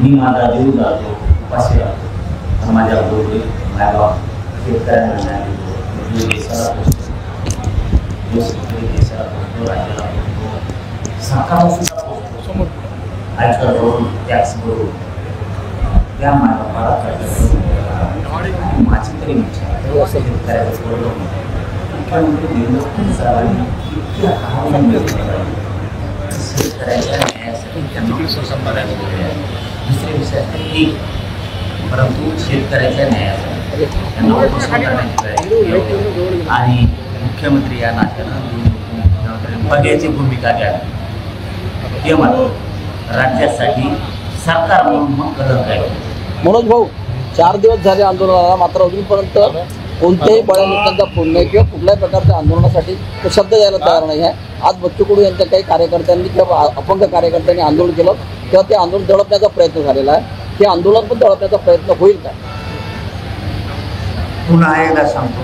मी माझा जीव जातो उपाशी राहतो माझ्या बरोबर मायबाप शेतकऱ्यांना न्याय देतो जो देशाला पोचतो जो शेतकरी देशाला पोचतो राज्याला पोचतो सरकारला सुद्धा पोचतो आयकर भरून टॅक्स भरून त्या मायबापाला कर्ज माझी तरी इच्छा शेतकऱ्याचं बोललो मुख्यमंत्री देवेंद्र फडणवीसांनी इतक्या काळाने शेतकऱ्याच्या न्यायासाठी त्यांना दुसरे विषय ठीक परंतु शेतकऱ्याच्या न्यायासाठी त्यांना आणि मुख्यमंत्री या नात्यानं बघ्याची भूमिका घ्यावी हे मात्र राज्यासाठी सरकार म्हणून मग कलंक आहे। मनोज भाऊ 4 दिवस झाले आंदोलनाला मात्र अजूनपर्यंत कोणत्याही बड्या नेत्यांचा फोन नाही किंवा कुठल्याही प्रकारच्या आंदोलनासाठी तो शब्द द्यायला तयार नाही आहे। आज बच्चू कडू यांच्या काही कार्यकर्त्यांनी किंवा अपंग कार्यकर्त्यांनी आंदोलन केलं तेव्हा ते आंदोलन दडपण्याचा प्रयत्न झालेला आहे। हे आंदोलन पण दडपण्याचा प्रयत्न होईल का? पुन्हा एकदा सांगतो